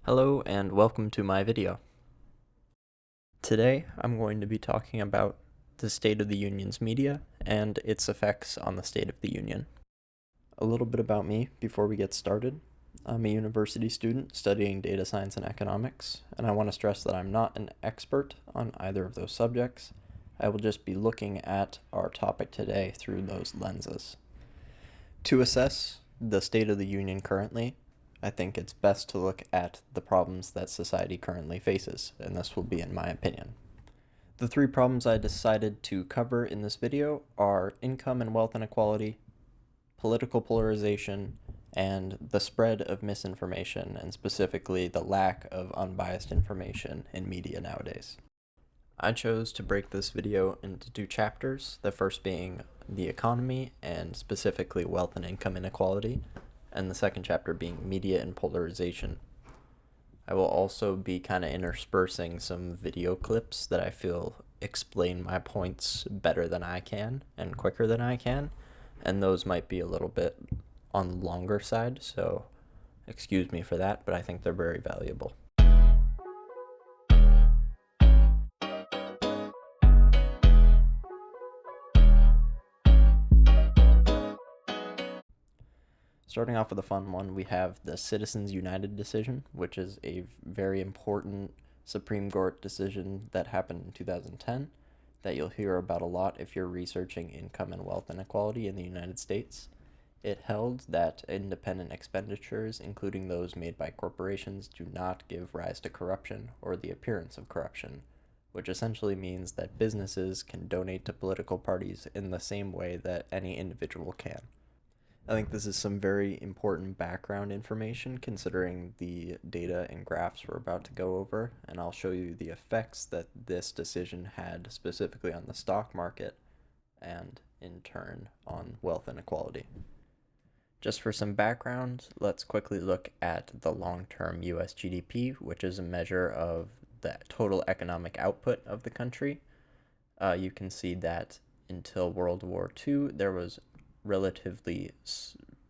Hello and welcome to my video. Today I'm going to be talking about the State of the Union's media and its effects on the State of the Union. A little bit about me before we get started. I'm a university student studying data science and economics, and I want to stress that I'm not an expert on either of those subjects. I will just be looking at our topic today through those lenses. To assess the State of the Union currently, I think it's best to look at the problems that society currently faces, and this will be in my opinion. The three problems I decided to cover in this video are income and wealth inequality, political polarization, and the spread of misinformation, and specifically the lack of unbiased information in media nowadays. I chose to break this video into two chapters, the first being the economy and specifically wealth and income inequality, and the second chapter being media and polarization. I will also be kind of interspersing some video clips that I feel explain my points better than I can and quicker than I can, and those might be a little bit on the longer side, so excuse me for that, but I think they're very valuable. Starting off with a fun one, we have the Citizens United decision, which is a very important Supreme Court decision that happened in 2010 that you'll hear about a lot if you're researching income and wealth inequality in the United States. It held that independent expenditures, including those made by corporations, do not give rise to corruption or the appearance of corruption, which essentially means that businesses can donate to political parties in the same way that any individual can. I think this is some very important background information considering the data and graphs we're about to go over, and I'll show you the effects that this decision had specifically on the stock market and in turn on wealth inequality. Just for some background, let's quickly look at the long-term US GDP, which is a measure of the total economic output of the country. You can see that until World War II, there was relatively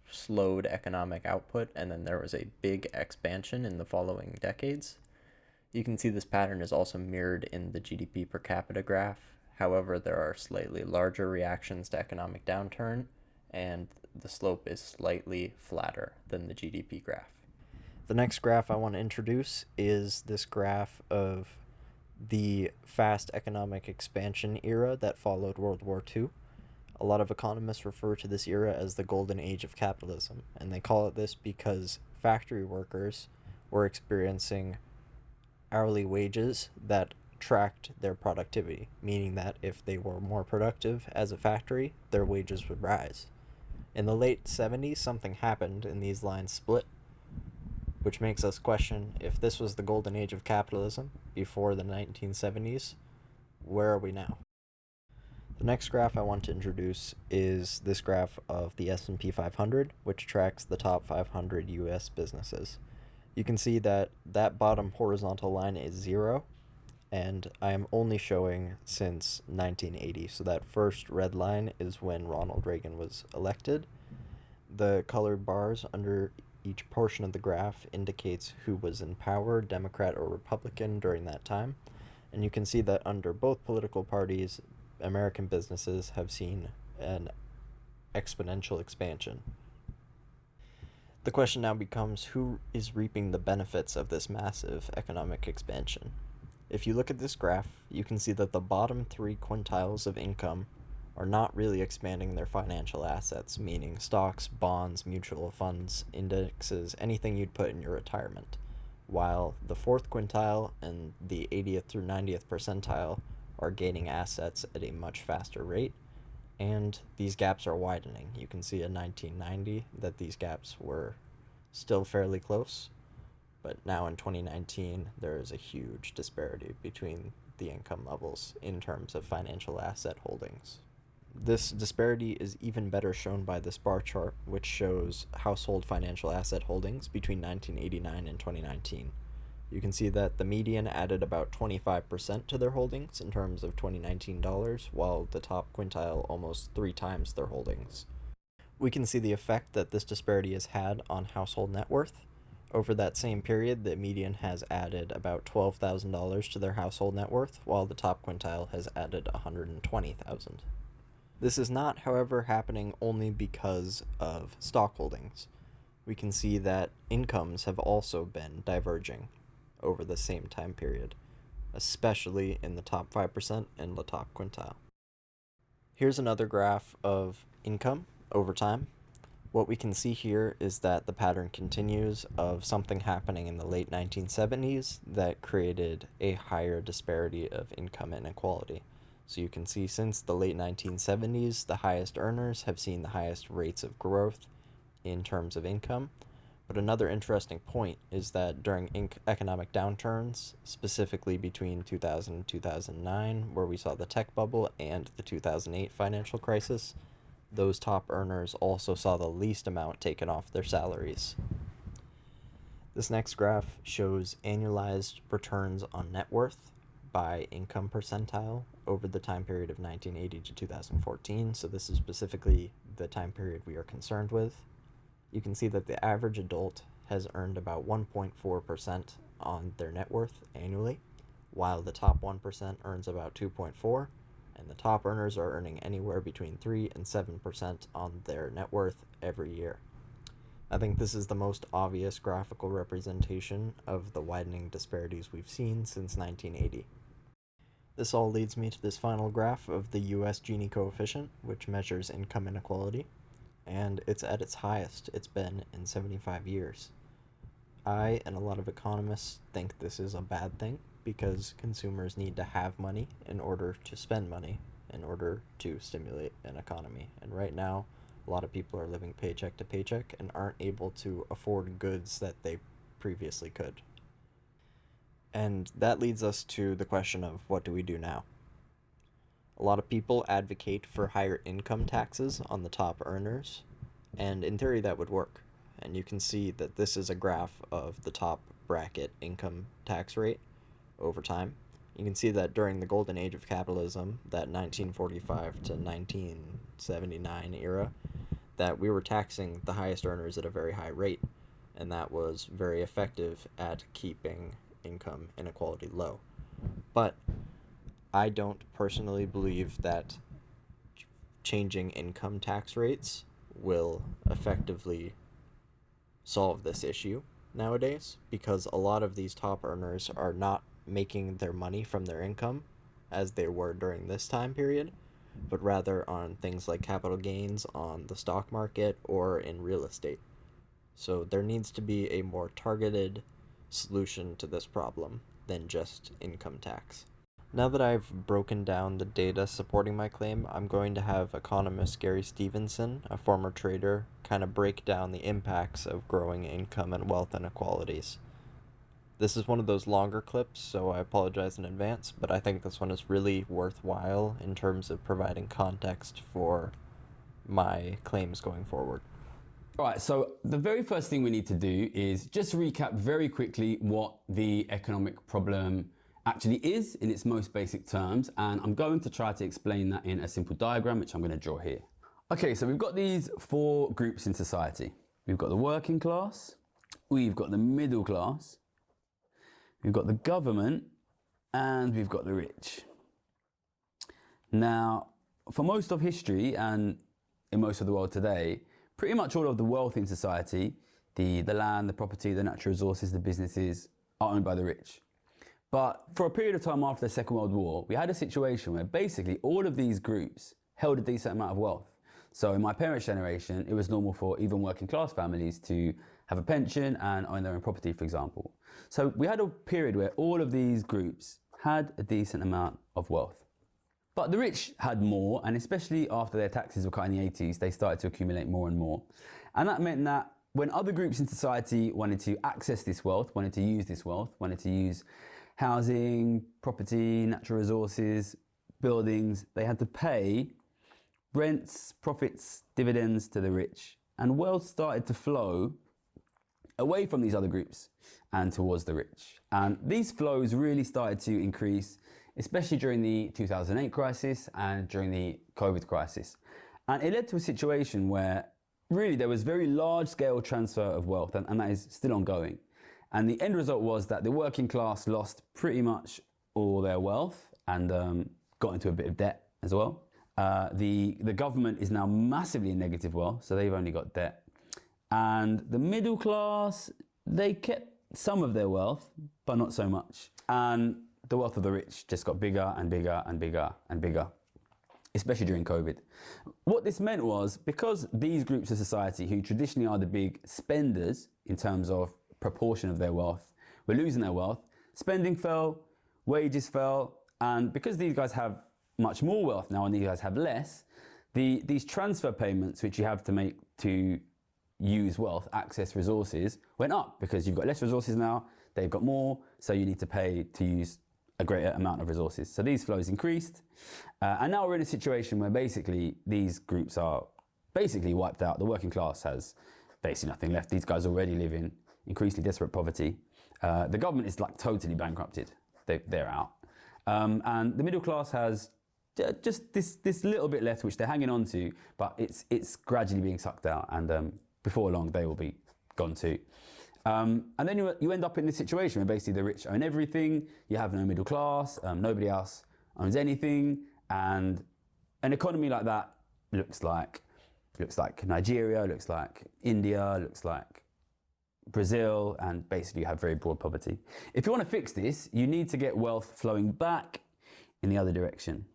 slowed economic output, and then there was a big expansion in the following decades. You can see this pattern is also mirrored in the GDP per capita graph. However, there are slightly larger reactions to economic downturn, and the slope is slightly flatter than the GDP graph. The next graph I want to introduce is this graph of the fast economic expansion era that followed World War II. A lot of economists refer to this era as the golden age of capitalism, and they call it this because factory workers were experiencing hourly wages that tracked their productivity, meaning that if they were more productive as a factory, their wages would rise. In the late 70s, something happened and these lines split, which makes us question if this was the golden age of capitalism before the 1970s, where are we now? The next graph I want to introduce is this graph of the S&P 500, which tracks the top 500 US businesses. You can see that that bottom horizontal line is 0, and I am only showing since 1980. So that first red line is when Ronald Reagan was elected. The colored bars under each portion of the graph indicates who was in power, Democrat or Republican, during that time. And you can see that under both political parties, American businesses have seen an exponential expansion. The question now becomes, who is reaping the benefits of this massive economic expansion? If you look at this graph, you can see that the bottom three quintiles of income are not really expanding their financial assets, meaning stocks, bonds, mutual funds, indexes, anything you'd put in your retirement, while the fourth quintile and the 80th through 90th percentile are gaining assets at a much faster rate, and these gaps are widening. You can see in 1990 that these gaps were still fairly close, but now in 2019 there is a huge disparity between the income levels in terms of financial asset holdings. This disparity is even better shown by this bar chart, which shows household financial asset holdings between 1989 and 2019. You can see that the median added about 25% to their holdings in terms of 2019 dollars, while the top quintile almost 3 times their holdings. We can see the effect that this disparity has had on household net worth, Over that same period, the median has added about $12,000 to their household net worth, while the top quintile has added $120,000. This is not, however, happening only because of stock holdings. We can see that incomes have also been diverging over the same time period, especially in the top 5% and the top quintile. Here's another graph of income over time. What we can see here is that the pattern continues of something happening in the late 1970s that created a higher disparity of income inequality. So you can see since the late 1970s, the highest earners have seen the highest rates of growth in terms of income. But another interesting point is that during economic downturns, specifically between 2000 and 2009, where we saw the tech bubble and the 2008 financial crisis, those top earners also saw the least amount taken off their salaries. This next graph shows annualized returns on net worth by income percentile over the time period of 1980 to 2014. So this is specifically the time period we are concerned with. You can see that the average adult has earned about 1.4% on their net worth annually, while the top 1% earns about 2.4%, and the top earners are earning anywhere between 3 and 7% on their net worth every year. I think this is the most obvious graphical representation of the widening disparities we've seen since 1980. This all leads me to this final graph of the US Gini coefficient, which measures income inequality, and it's at its highest it's been in 75 years. I and a lot of economists think this is a bad thing because consumers need to have money in order to spend money in order to stimulate an economy. And right now, a lot of people are living paycheck to paycheck and aren't able to afford goods that they previously could. And that leads us to the question of what do we do now? A lot of people advocate for higher income taxes on the top earners, and in theory that would work. And you can see that this is a graph of the top bracket income tax rate over time. You can see that during the golden age of capitalism, that 1945 to 1979 era, that we were taxing the highest earners at a very high rate, and that was very effective at keeping income inequality low. But I don't personally believe that changing income tax rates will effectively solve this issue nowadays, because a lot of these top earners are not making their money from their income as they were during this time period, but rather on things like capital gains on the stock market or in real estate. So there needs to be a more targeted solution to this problem than just income tax. Now that I've broken down the data supporting my claim, I'm going to have economist Gary Stephenson, a former trader, kind of break down the impacts of growing income and wealth inequalities. This is one of those longer clips, so I apologize in advance, but I think this one is really worthwhile in terms of providing context for my claims going forward. All right, so the very first thing we need to do is just recap very quickly what the economic problem actually is in its most basic terms, and I'm going to try to explain that in a simple diagram, which I'm going to draw here. Okay, so we've got these four groups in society. We've got the working class, we've got the middle class, we've got the government, and we've got the rich. Now, for most of history and in most of the world today, pretty much all of the wealth in society, the land, the property, the natural resources, the businesses, are owned by the rich. But for a period of time after the Second World War, we had a situation where basically all of these groups held a decent amount of wealth. So in my parents' generation, it was normal for even working class families to have a pension and own their own property, for example. So we had a period where all of these groups had a decent amount of wealth. But the rich had more, and especially after their taxes were cut in the 80s, they started to accumulate more and more. And that meant that when other groups in society wanted to access this wealth, wanted to use this wealth, wanted to use housing, property, natural resources, buildings, they had to pay rents, profits, dividends to the rich. And wealth started to flow away from these other groups and towards the rich. And these flows really started to increase, especially during the 2008 crisis and during the COVID crisis. And it led to a situation where really there was very large-scale transfer of wealth, and that is still ongoing. And the end result was that the working class lost pretty much all their wealth and got into a bit of debt as well. The government is now massively in negative wealth, so they've only got debt. And the middle class, they kept some of their wealth, but not so much. And the wealth of the rich just got bigger and bigger and bigger and bigger, especially during COVID. What this meant was, because these groups of society, who traditionally are the big spenders in terms of proportion of their wealth, were losing their wealth, spending fell, wages fell, and because these guys have much more wealth now and these guys have less, these transfer payments which you have to make to use wealth, access resources, went up because you've got less resources now, they've got more, so you need to pay to use a greater amount of resources. So these flows increased, and now we're in a situation where basically these groups are basically wiped out. The working class has basically nothing left. These guys already live in increasingly desperate poverty. The government is like totally bankrupted. They're out. And the middle class has just this little bit left which they're hanging on to, but it's gradually being sucked out, and before long they will be gone too. And then you end up in this situation where basically the rich own everything, you have no middle class, nobody else owns anything, and an economy like that looks like Nigeria, looks like India, looks like Brazil, and basically you have very broad poverty. If you want to fix this, you need to get wealth flowing back in the other direction.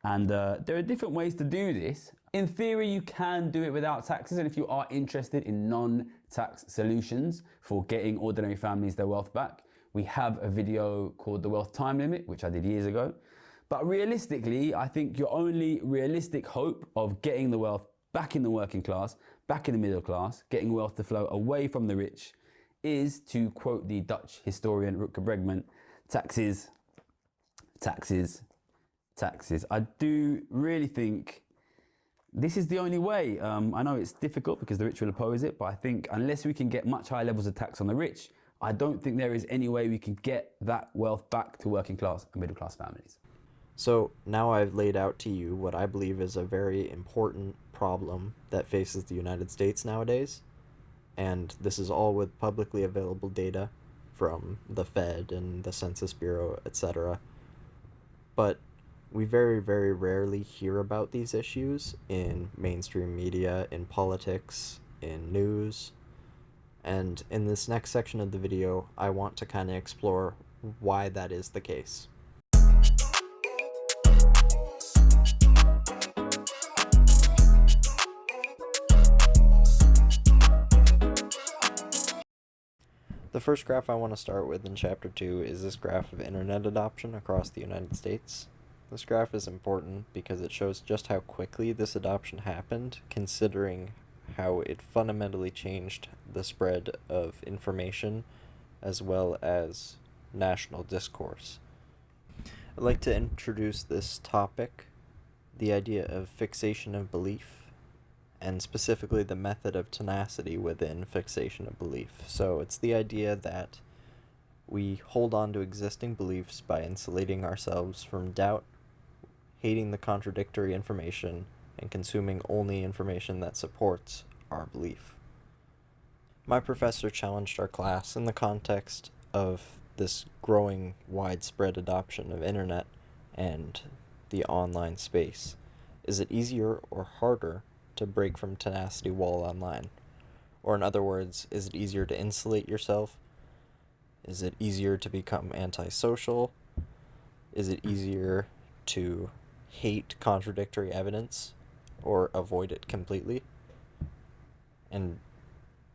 And there are different ways to do this. In theory, you can do it without taxes, and if you are interested in non-tax solutions for getting ordinary families their wealth back, we have a video called The Wealth Time Limit, which I did years ago. But realistically, I think your only realistic hope of getting the wealth back in the working class, back in the middle class, getting wealth to flow away from the rich, is, to quote the Dutch historian Rutger Bregman, taxes, taxes, taxes. I do really think this is the only way. I know it's difficult because the rich will oppose it, but I think unless we can get much higher levels of tax on the rich, I don't think there is any way we can get that wealth back to working class and middle class families. So now I've laid out to you what I believe is a very important problem that faces the United States nowadays, and this is all with publicly available data from the Fed and the Census Bureau, etc. But we very, very rarely hear about these issues in mainstream media, in politics, in news. And in this next section of the video, I want to kind of explore why that is the case. The first graph I want to start with in Chapter 2 is this graph of internet adoption across the United States. This graph is important because it shows just how quickly this adoption happened, considering how it fundamentally changed the spread of information as well as national discourse. I'd like to introduce this topic, the idea of fixation of belief, and specifically the method of tenacity within fixation of belief. So it's the idea that we hold on to existing beliefs by insulating ourselves from doubt, hating the contradictory information, and consuming only information that supports our belief. My professor challenged our class in the context of this growing widespread adoption of internet and the online space. Is it easier or harder to break from tenacity while online? Or in other words, is it easier to insulate yourself? Is it easier to become antisocial? Is it easier to hate contradictory evidence or avoid it completely? And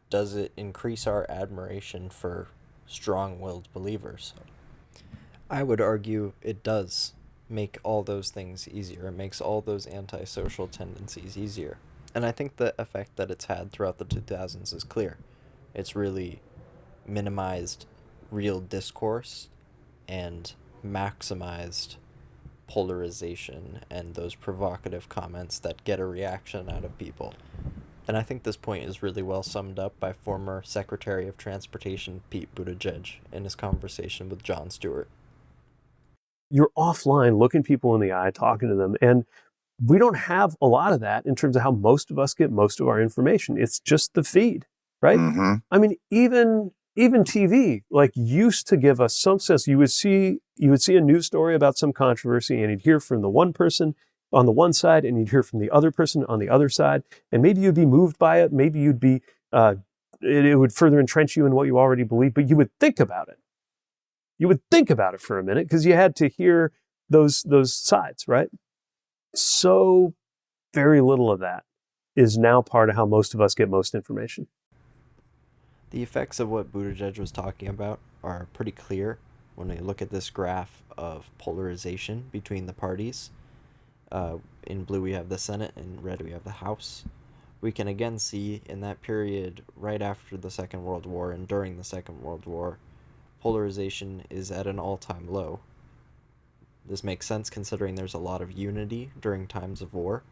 does it increase our admiration for strong-willed believers? I would argue it does make all those things easier. It makes all those antisocial tendencies easier. And I think the effect that it's had throughout the 2000s is clear. It's really minimized real discourse and maximized polarization and those provocative comments that get a reaction out of people. And I think this point is really well summed up by former Secretary of Transportation Pete Buttigieg in his conversation with Jon Stewart. You're offline looking people in the eye, talking to them, and We don't have a lot of that in terms of how most of us get most of our information. It's just the feed, right? Mm-hmm. I mean, even TV like used to give us some sense. You would see a news story about some controversy, and you'd hear from the one person on the one side, and you'd hear from the other person on the other side, and maybe you'd be moved by it. Maybe you'd be it would further entrench you in what you already believe, but you would think about it. You would think about it for a minute because you had to hear those sides, right? So very little of that is now part of how most of us get most information. The effects of what Buttigieg was talking about are pretty clear when we look at this graph of polarization between the parties. In blue we have the Senate, in red we have the House. We can again see in that period right after the Second World War and during the Second World War, polarization is at an all-time low. This makes sense considering there's a lot of unity during times of war.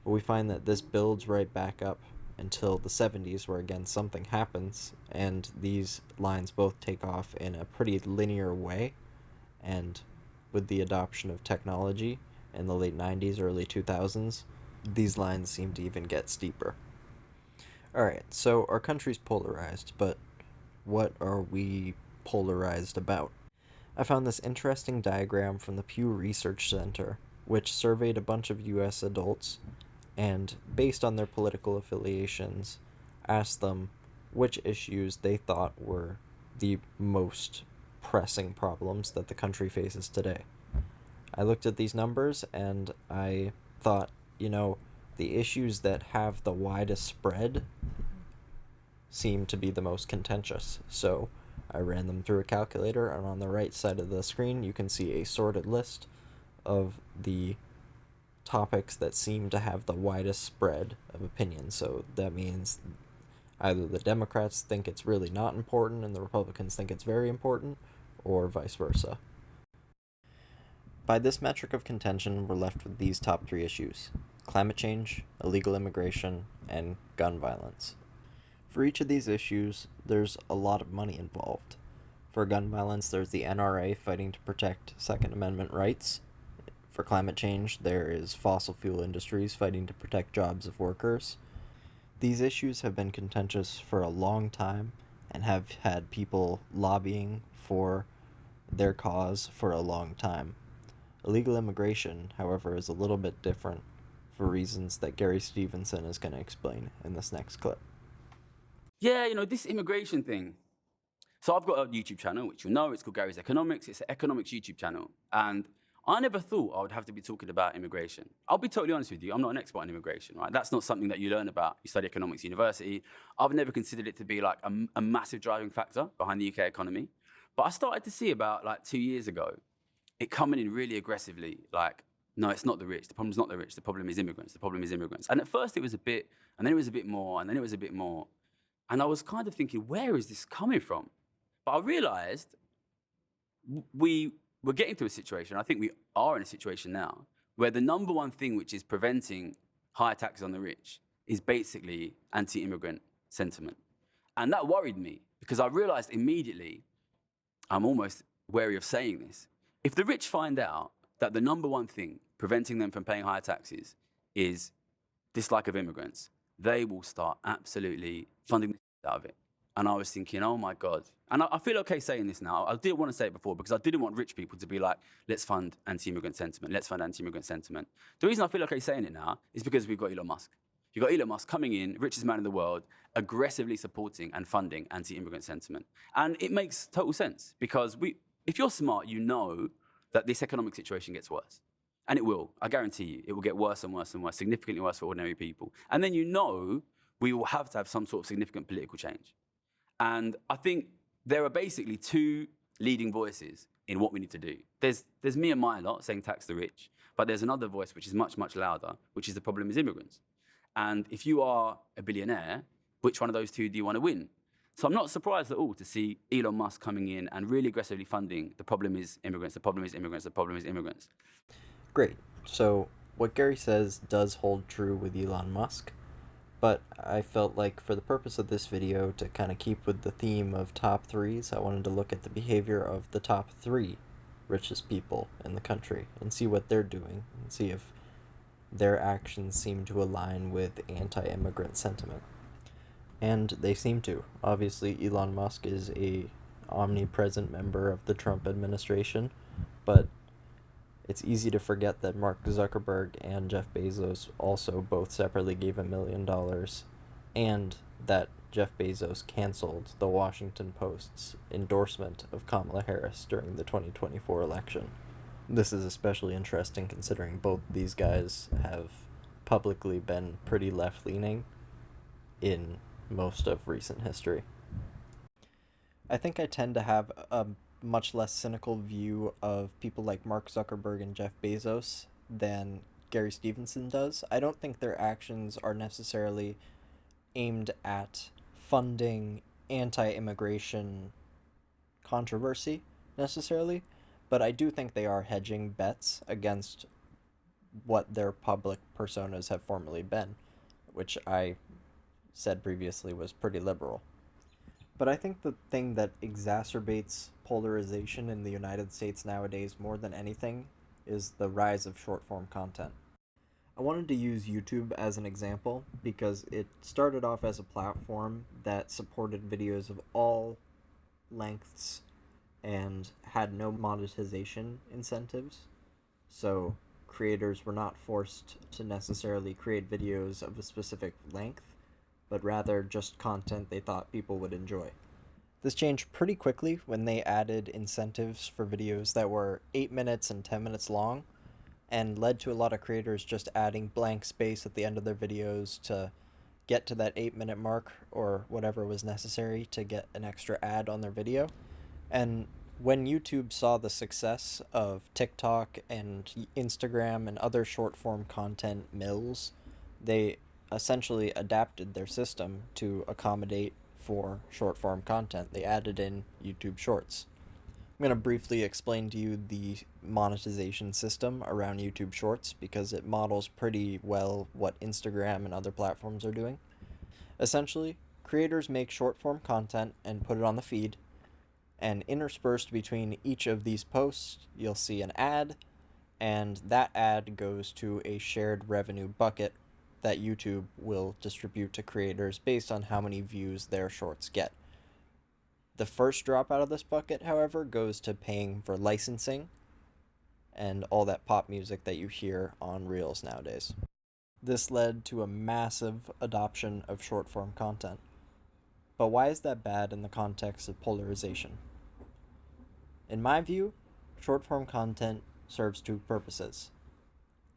But we find that this builds right back up until the 70s, where again something happens, and these lines both take off in a pretty linear way. And with the adoption of technology in the late 90s, early 2000s, these lines seem to even get steeper. Alright, so our country's polarized, but what are we polarized about? I found this interesting diagram from the Pew Research Center, which surveyed a bunch of US adults and, based on their political affiliations, asked them which issues they thought were the most pressing problems that the country faces today. I looked at these numbers and I thought, the issues that have the widest spread seem to be the most contentious. So I ran them through a calculator, and on the right side of the screen you can see a sorted list of the topics that seem to have the widest spread of opinion. So that means either the Democrats think it's really not important and the Republicans think it's very important, or vice versa. By this metric of contention, we're left with these top three issues: climate change, illegal immigration, and gun violence. For each of these issues, there's a lot of money involved. For gun violence, there's the NRA fighting to protect Second Amendment rights. For climate change, there is fossil fuel industries fighting to protect jobs of workers. These issues have been contentious for a long time and have had people lobbying for their cause for a long time. Illegal immigration, however, is a little bit different for reasons that Gary Stephenson is going to explain in this next clip. Yeah, this immigration thing. So I've got a YouTube channel, which you'll know. It's called Gary's Economics. It's an economics YouTube channel. And I never thought I would have to be talking about immigration. I'll be totally honest with you. I'm not an expert in immigration, right? That's not something that you learn about. You study economics at university. I've never considered it to be like a massive driving factor behind the UK economy. But I started to see about like 2 years ago, it coming in really aggressively, like, no, it's not the rich. The problem's not the rich. The problem is immigrants. The problem is immigrants. And at first it was a bit, and then it was a bit more, and then it was a bit more. And I was kind of thinking, where is this coming from? But I realized we're getting to a situation, I think we are in a situation now, where the number one thing which is preventing higher taxes on the rich is basically anti-immigrant sentiment. And that worried me because I realized immediately, I'm almost wary of saying this, if the rich find out that the number one thing preventing them from paying higher taxes is dislike of immigrants, they will start absolutely funding the shit out of it. And I was thinking, oh my God. And I feel okay saying this now. I didn't want to say it before because I didn't want rich people to be like, let's fund anti-immigrant sentiment. Let's fund anti-immigrant sentiment. The reason I feel okay saying it now is because we've got Elon Musk. You've got Elon Musk coming in, richest man in the world, aggressively supporting and funding anti-immigrant sentiment. And it makes total sense because if you're smart, you know that this economic situation gets worse. And it will. I guarantee you, it will get worse and worse and worse, significantly worse for ordinary people. And then we will have to have some sort of significant political change. And I think there are basically two leading voices in what we need to do. There's me and my lot saying tax the rich, but there's another voice which is much, much louder, which is the problem is immigrants. And if you are a billionaire, which one of those two do you want to win? So I'm not surprised at all to see Elon Musk coming in and really aggressively funding the problem is immigrants, the problem is immigrants, the problem is immigrants. Great. So what Gary says does hold true with Elon Musk, but I felt like for the purpose of this video, to kind of keep with the theme of top threes, I wanted to look at the behavior of the top three richest people in the country and see what they're doing and see if their actions seem to align with anti-immigrant sentiment. And they seem to. Obviously, Elon Musk is a omnipresent member of the Trump administration, but it's easy to forget that Mark Zuckerberg and Jeff Bezos also both separately gave $1 million, and that Jeff Bezos canceled the Washington Post's endorsement of Kamala Harris during the 2024 election. This is especially interesting considering both these guys have publicly been pretty left-leaning in most of recent history. I think I tend to have a much less cynical view of people like Mark Zuckerberg and Jeff Bezos than Gary Stephenson does. I don't think their actions are necessarily aimed at funding anti-immigration controversy necessarily, but I do think they are hedging bets against what their public personas have formerly been, which I said previously was pretty liberal. But I think the thing that exacerbates polarization in the United States nowadays more than anything is the rise of short form content. I wanted to use YouTube as an example because it started off as a platform that supported videos of all lengths and had no monetization incentives. So creators were not forced to necessarily create videos of a specific length, but rather just content they thought people would enjoy. This changed pretty quickly when they added incentives for videos that were 8 minutes and 10 minutes long, and led to a lot of creators just adding blank space at the end of their videos to get to that 8-minute mark or whatever was necessary to get an extra ad on their video. And when YouTube saw the success of TikTok and Instagram and other short form content mills, they essentially adapted their system to accommodate for short form content. They added in YouTube Shorts. I'm going to briefly explain to you the monetization system around YouTube Shorts because it models pretty well what Instagram and other platforms are doing. Essentially, creators make short form content and put it on the feed, and interspersed between each of these posts, you'll see an ad, and that ad goes to a shared revenue bucket that YouTube will distribute to creators based on how many views their shorts get. The first drop out of this bucket, however, goes to paying for licensing and all that pop music that you hear on Reels nowadays. This led to a massive adoption of short form content. But why is that bad in the context of polarization? In my view, short form content serves two purposes.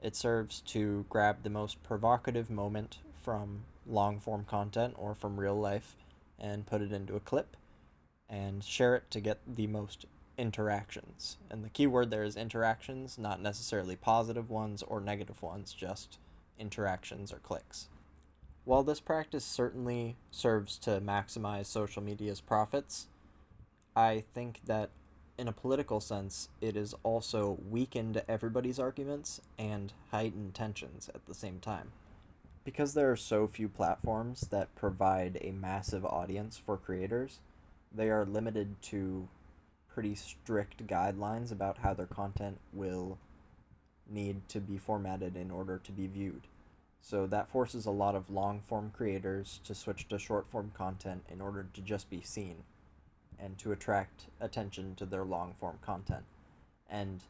It serves to grab the most provocative moment from long form content or from real life and put it into a clip and share it to get the most interactions. And the key word there is interactions, not necessarily positive ones or negative ones, just interactions or clicks. While this practice certainly serves to maximize social media's profits, I think that in a political sense, it has also weakened everybody's arguments and heightened tensions at the same time. Because there are so few platforms that provide a massive audience for creators, they are limited to pretty strict guidelines about how their content will need to be formatted in order to be viewed. So that forces a lot of long-form creators to switch to short-form content in order to just be seen and to attract attention to their long-form content. And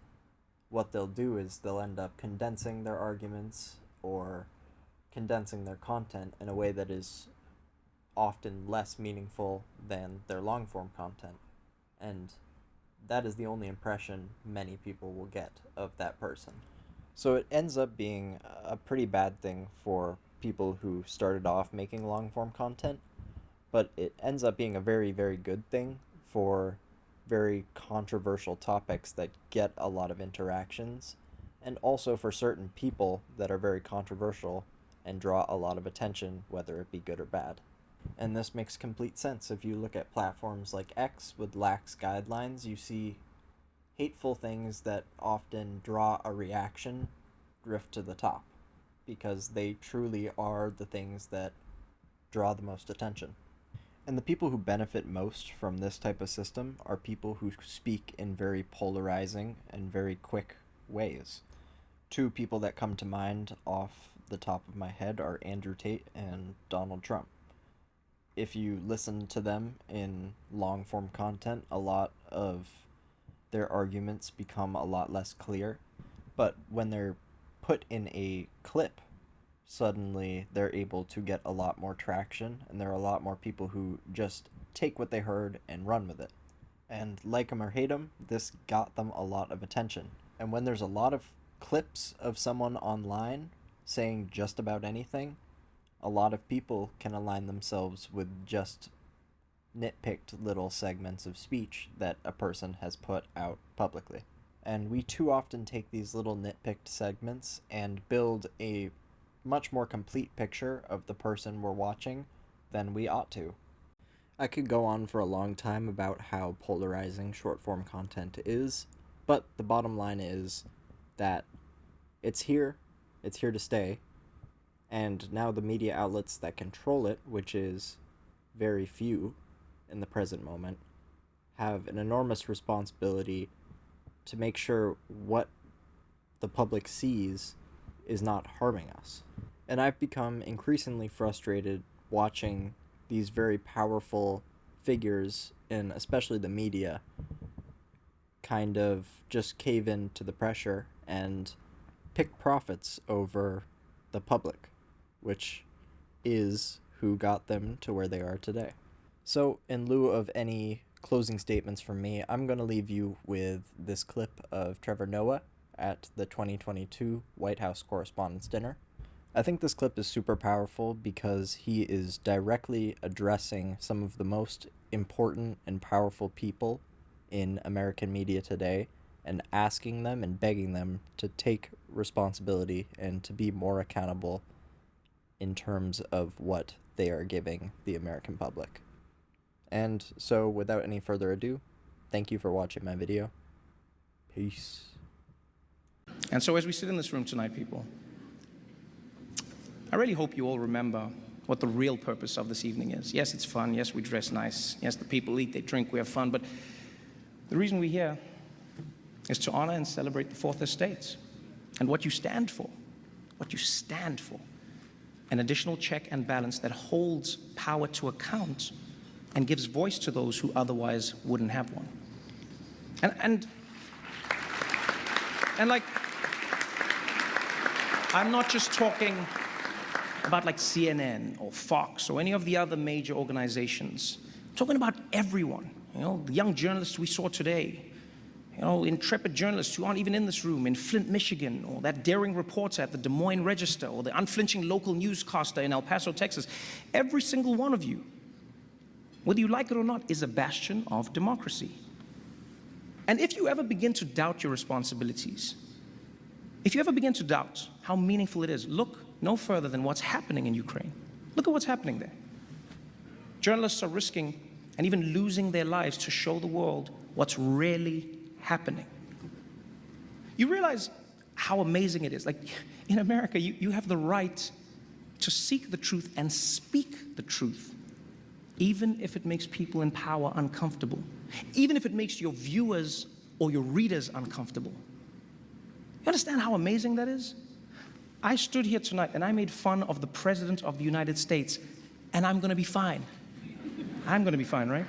what they'll do is they'll end up condensing their arguments or condensing their content in a way that is often less meaningful than their long-form content. And that is the only impression many people will get of that person. So it ends up being a pretty bad thing for people who started off making long-form content, but it ends up being a very, very good thing for very controversial topics that get a lot of interactions, and also for certain people that are very controversial and draw a lot of attention, whether it be good or bad. And this makes complete sense. If you look at platforms like X with lax guidelines, you see hateful things that often draw a reaction drift to the top because they truly are the things that draw the most attention. And the people who benefit most from this type of system are people who speak in very polarizing and very quick ways. Two people that come to mind off the top of my head are Andrew Tate and Donald Trump. If you listen to them in long form content, a lot of their arguments become a lot less clear. But when they're put in a clip, suddenly they're able to get a lot more traction, and there are a lot more people who just take what they heard and run with it. And like 'em or hate 'em, this got them a lot of attention. And when there's a lot of clips of someone online saying just about anything, a lot of people can align themselves with just nitpicked little segments of speech that a person has put out publicly. And we too often take these little nitpicked segments and build a much more complete picture of the person we're watching than we ought to. I could go on for a long time about how polarizing short form content is, but the bottom line is that it's here to stay, and now the media outlets that control it, which is very few in the present moment, have an enormous responsibility to make sure what the public sees is not harming us. And I've become increasingly frustrated watching these very powerful figures, and especially the media, kind of just cave in to the pressure and pick profits over the public, which is who got them to where they are today. So, in lieu of any closing statements from me, I'm going to leave you with this clip of Trevor Noah at the 2022 White House Correspondents' Dinner. I think this clip is super powerful because he is directly addressing some of the most important and powerful people in American media today and asking them and begging them to take responsibility and to be more accountable in terms of what they are giving the American public. And so, without any further ado, thank you for watching my video. Peace. And so as we sit in this room tonight, people, I really hope you all remember what the real purpose of this evening is. Yes, it's fun. Yes, we dress nice. Yes, the people eat, they drink, we have fun. But the reason we're here is to honor and celebrate the Fourth Estate and what you stand for. What you stand for. An additional check and balance that holds power to account and gives voice to those who otherwise wouldn't have one. And like, I'm not just talking about like CNN or Fox or any of the other major organizations. I'm talking about everyone. You know, the young journalists we saw today, you know, intrepid journalists who aren't even in this room in Flint, Michigan, or that daring reporter at the Des Moines Register, or the unflinching local newscaster in El Paso, Texas. Every single one of you, whether you like it or not, is a bastion of democracy. And if you ever begin to doubt your responsibilities, if you ever begin to doubt how meaningful it is, look no further than what's happening in Ukraine. Look at what's happening there. Journalists are risking and even losing their lives to show the world what's really happening. You realize how amazing it is. Like, in America, you have the right to seek the truth and speak the truth, even if it makes people in power uncomfortable, even if it makes your viewers or your readers uncomfortable. You understand how amazing that is? I stood here tonight and I made fun of the President of the United States, and I'm going to be fine. I'm going to be fine, right?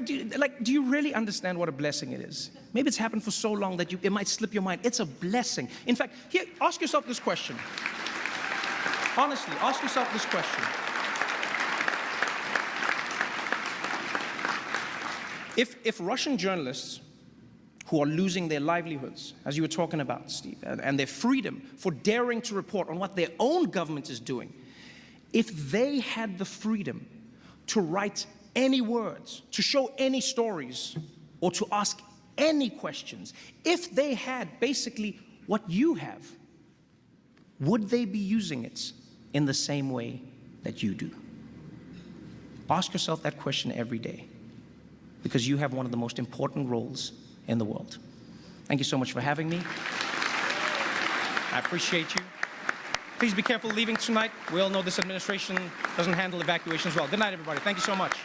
Do you really understand what a blessing it is? Maybe it's happened for so long that it might slip your mind. It's a blessing. In fact, here, ask yourself this question. Honestly, ask yourself this question. If Russian journalists who are losing their livelihoods, as you were talking about, Steve, and their freedom for daring to report on what their own government is doing, if they had the freedom to write any words, to show any stories, or to ask any questions, if they had basically what you have, would they be using it in the same way that you do? Ask yourself that question every day, because you have one of the most important roles in the world. Thank you so much for having me. I appreciate you. Please be careful leaving tonight. We all know this administration doesn't handle evacuations well. Good night, everybody. Thank you so much.